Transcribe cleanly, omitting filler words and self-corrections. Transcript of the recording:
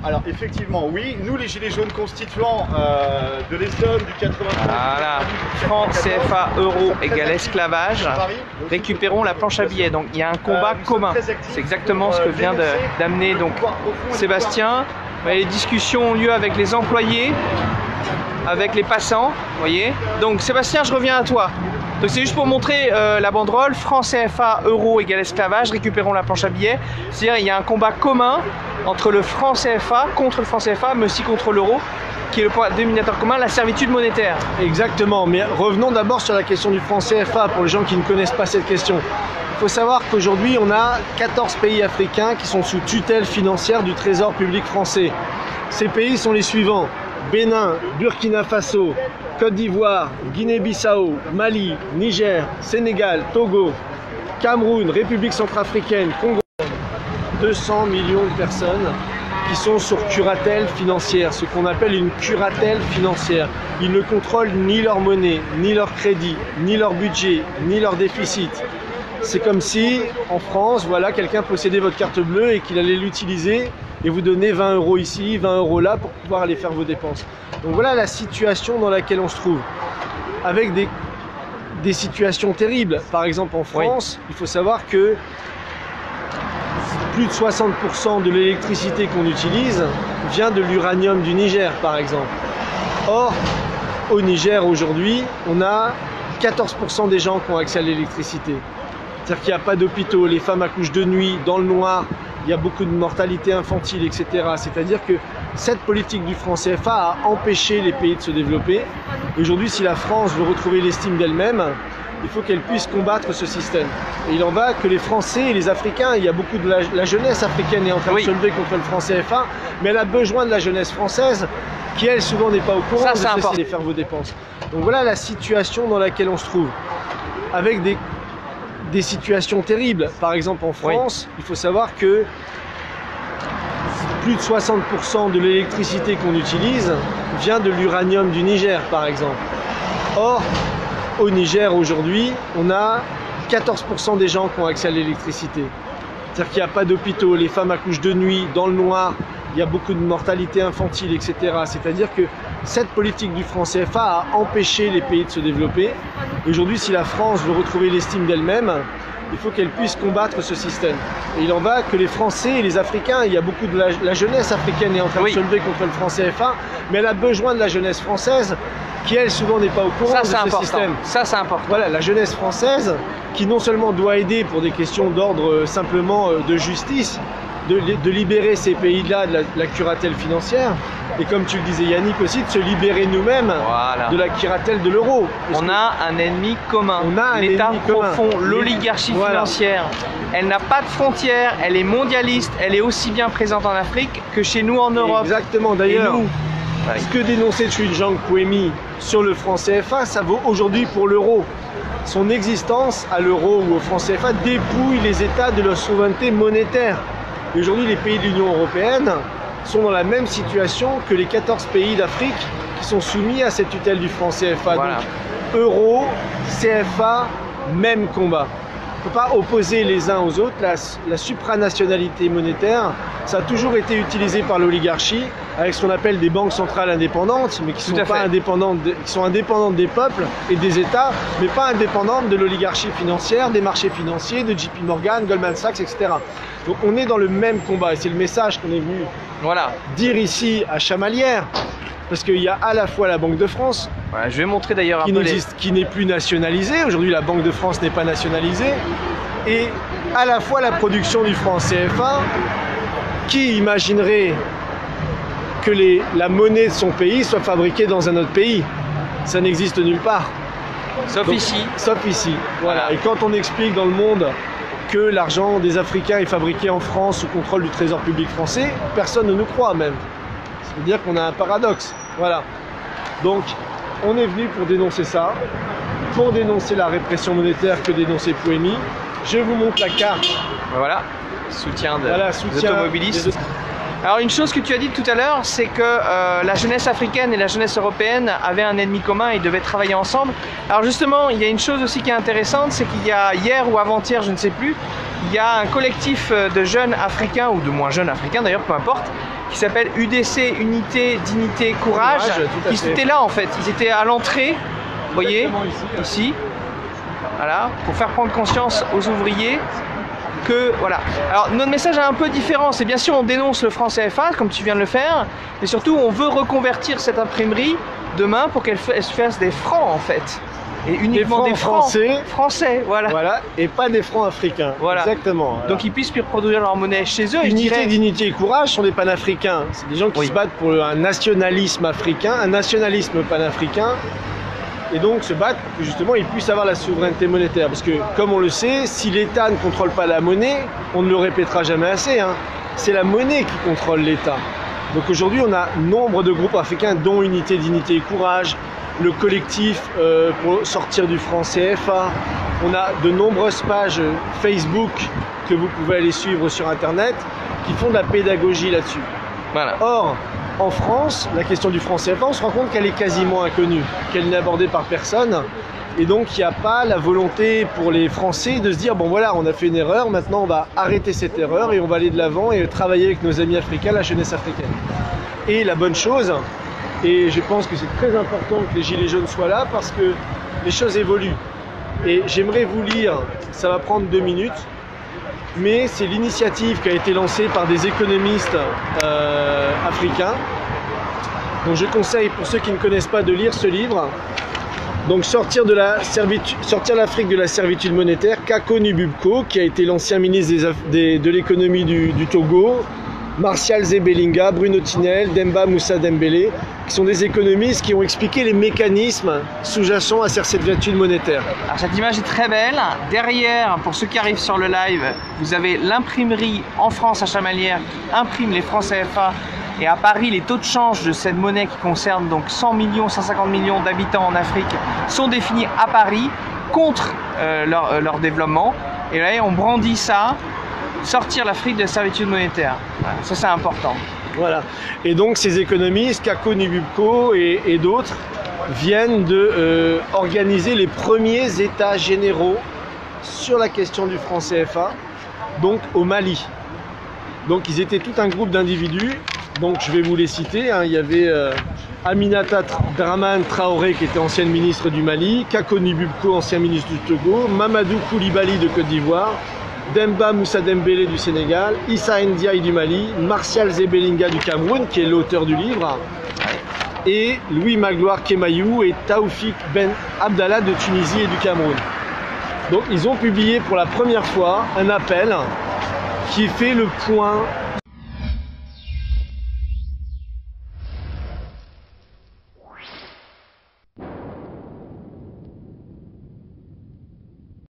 Alors effectivement, oui, nous les Gilets jaunes constituants de l'Essonne, du 93... Voilà, franc CFA euro égale esclavage, récupérons la planche à billets. Donc il y a un combat commun, c'est exactement ce que vient d'amener donc Sébastien. Les discussions ont lieu avec les employés, avec les passants, vous voyez. Donc Sébastien, je reviens à toi. Donc c'est juste pour montrer la banderole, franc CFA euro égale esclavage, récupérons la planche à billets. C'est-à-dire il y a un combat commun entre le franc CFA, contre le franc CFA, mais aussi contre l'euro, qui est le point dénominateur commun, la servitude monétaire. Exactement, mais revenons d'abord sur la question du franc CFA, pour les gens qui ne connaissent pas cette question. Il faut savoir qu'aujourd'hui, on a 14 pays africains qui sont sous tutelle financière du Trésor public français. Ces pays sont les suivants: Bénin, Burkina Faso, Côte d'Ivoire, Guinée-Bissau, Mali, Niger, Sénégal, Togo, Cameroun, République centrafricaine, Congo. 200 millions de personnes qui sont sur curatelle financière, ce qu'on appelle une curatelle financière. Ils ne contrôlent ni leur monnaie, ni leur crédit, ni leur budget, ni leur déficit. C'est comme si, en France, voilà, quelqu'un possédait votre carte bleue et qu'il allait l'utiliser et vous donner 20 € ici, 20 € là pour pouvoir aller faire vos dépenses. Donc voilà la situation dans laquelle on se trouve. Avec des situations terribles. Par exemple, en France, il faut savoir que plus de 60% de l'électricité qu'on utilise vient de l'uranium du Niger, par exemple. Or, au Niger, aujourd'hui, on a 14% des gens qui ont accès à l'électricité. C'est-à-dire qu'il n'y a pas d'hôpitaux, les femmes accouchent de nuit, dans le noir, il y a beaucoup de mortalité infantile, etc. C'est-à-dire que cette politique du franc CFA a empêché les pays de se développer. Aujourd'hui, si la France veut retrouver l'estime d'elle-même, il faut qu'elle puisse combattre ce système. Et il en va que les Français et les Africains, il y a beaucoup de la jeunesse africaine est en train de se lever contre le franc CFA, mais elle a besoin de la jeunesse française, qui elle souvent n'est pas au courant de cesser de faire vos dépenses. Donc voilà la situation dans laquelle on se trouve. Avec des situations terribles. Par exemple en France, il faut savoir que plus de 60% de l'électricité qu'on utilise vient de l'uranium du Niger, par exemple. Or, au Niger aujourd'hui, on a 14% des gens qui ont accès à l'électricité. C'est-à-dire qu'il n'y a pas d'hôpitaux, les femmes accouchent de nuit, dans le noir, il y a beaucoup de mortalité infantile, etc. C'est-à-dire que cette politique du franc CFA a empêché les pays de se développer. Aujourd'hui, si la France veut retrouver l'estime d'elle-même, il faut qu'elle puisse combattre ce système. Et il en va que les Français et les Africains, il y a beaucoup de la jeunesse africaine est en train de se lever contre le franc CFA, mais elle a besoin de la jeunesse française, qui elle souvent n'est pas au courant de ce système. Ça c'est important. Voilà, la jeunesse française qui non seulement doit aider pour des questions d'ordre simplement de justice, de libérer ces pays-là de la curatelle financière, et comme tu le disais Yannick aussi, de se libérer nous-mêmes de la curatelle de l'euro. On a un ennemi commun, l'État profond, l'oligarchie financière. Elle n'a pas de frontières, elle est mondialiste, elle est aussi bien présente en Afrique que chez nous en Europe. Exactement, d'ailleurs. Ce que dénonçait Tshujang Puemi sur le franc CFA, ça vaut aujourd'hui pour l'euro. Son existence à l'euro ou au franc CFA dépouille les États de leur souveraineté monétaire. Et aujourd'hui, les pays de l'Union européenne sont dans la même situation que les 14 pays d'Afrique qui sont soumis à cette tutelle du franc CFA. Donc, euro, CFA, même combat. On ne peut pas opposer les uns aux autres. La supranationalité monétaire, ça a toujours été utilisé par l'oligarchie avec ce qu'on appelle des banques centrales indépendantes, mais qui sont pas indépendantes, qui sont indépendantes des peuples et des États, mais pas indépendantes de l'oligarchie financière, des marchés financiers, de JP Morgan, Goldman Sachs, etc. Donc on est dans le même combat et c'est le message qu'on est venu dire ici à Chamalières. Parce qu'il y a à la fois la Banque de France, je vais montrer d'ailleurs un peu qui n'est plus nationalisée. Aujourd'hui, la Banque de France n'est pas nationalisée. Et à la fois la production du franc CFA, qui imaginerait que la monnaie de son pays soit fabriquée dans un autre pays? Ça n'existe nulle part. Sauf ici. Sauf ici. Voilà. Et quand on explique dans le monde que l'argent des Africains est fabriqué en France sous contrôle du Trésor public français, personne ne nous croit même. Ça veut dire qu'on a un paradoxe. Voilà. Donc, on est venu pour dénoncer ça, pour dénoncer la répression monétaire que dénonçait Puemi. Je vous montre la carte. Voilà, soutien des automobilistes. Alors une chose que tu as dit tout à l'heure, c'est que la jeunesse africaine et la jeunesse européenne avaient un ennemi commun et devaient travailler ensemble. Alors justement, il y a une chose aussi qui est intéressante, c'est qu'il y a hier ou avant-hier, je ne sais plus, il y a un collectif de jeunes africains, ou de moins jeunes africains d'ailleurs, peu importe, qui s'appelle UDC, Unité, Dignité, Courage, qui étaient là en fait, ils étaient à l'entrée, vous voyez, ici, voilà, pour faire prendre conscience aux ouvriers que, voilà. Alors notre message est un peu différent, c'est bien sûr on dénonce le franc CFA, comme tu viens de le faire, mais surtout on veut reconvertir cette imprimerie demain pour qu'elle se fasse des francs en fait. Et uniquement des francs français, voilà. Voilà, et pas des francs africains. Voilà. Exactement. Voilà. Donc ils puissent produire leur monnaie chez eux. Unité, dignité et courage sont des panafricains. C'est des gens qui se battent pour un nationalisme africain, un nationalisme panafricain. Et donc se battent pour que justement ils puissent avoir la souveraineté monétaire. Parce que comme on le sait, si l'État ne contrôle pas la monnaie, on ne le répétera jamais assez, hein, c'est la monnaie qui contrôle l'État. Donc aujourd'hui on a nombre de groupes africains dont Unité, dignité et courage, le collectif pour sortir du franc CFA. On a de nombreuses pages Facebook que vous pouvez aller suivre sur internet qui font de la pédagogie là-dessus. Voilà. Or, en France, la question du franc CFA, on se rend compte qu'elle est quasiment inconnue, qu'elle n'est abordée par personne. Et donc il n'y a pas la volonté pour les Français de se dire bon voilà, on a fait une erreur, maintenant on va arrêter cette erreur et on va aller de l'avant et travailler avec nos amis africains, la jeunesse africaine. Et la bonne chose, et je pense que c'est très important que les Gilets jaunes soient là parce que les choses évoluent. Et j'aimerais vous lire, ça va prendre 2 minutes, mais c'est l'initiative qui a été lancée par des économistes africains. Donc je conseille pour ceux qui ne connaissent pas de lire ce livre. Donc sortir l'Afrique de la servitude monétaire, Kako Nububko, qui a été l'ancien ministre de l'économie du Togo, Martial Zebelinga, Bruno Tinel, Demba Moussa Dembélé, qui sont des économistes qui ont expliqué les mécanismes sous-jacents à cette servitude monétaire. Alors cette image est très belle. Derrière, pour ceux qui arrivent sur le live, vous avez l'imprimerie en France à Chamalières qui imprime les francs CFA. Et à Paris, les taux de change de cette monnaie qui concerne donc 100 millions, 150 millions d'habitants en Afrique sont définis à Paris contre leur développement. Et là, on brandit ça. Sortir l'Afrique de la servitude monétaire. Voilà, ça c'est important. Voilà. Et donc ces économistes, Kako Nububko et d'autres, viennent de organiser les premiers états généraux sur la question du franc CFA, donc au Mali. Donc ils étaient tout un groupe d'individus, donc je vais vous les citer, hein. Il y avait Aminata Dramane Traoré qui était ancienne ministre du Mali, Kako Nububko, ancien ministre du Togo, Mamadou Koulibaly de Côte d'Ivoire, Demba Moussa Dembélé du Sénégal, Issa Ndiaye du Mali, Martial Zebelinga du Cameroun, qui est l'auteur du livre, et Louis Magloire Kemayou et Taoufik Ben Abdallah de Tunisie et du Cameroun. Donc ils ont publié pour la première fois un appel qui fait le point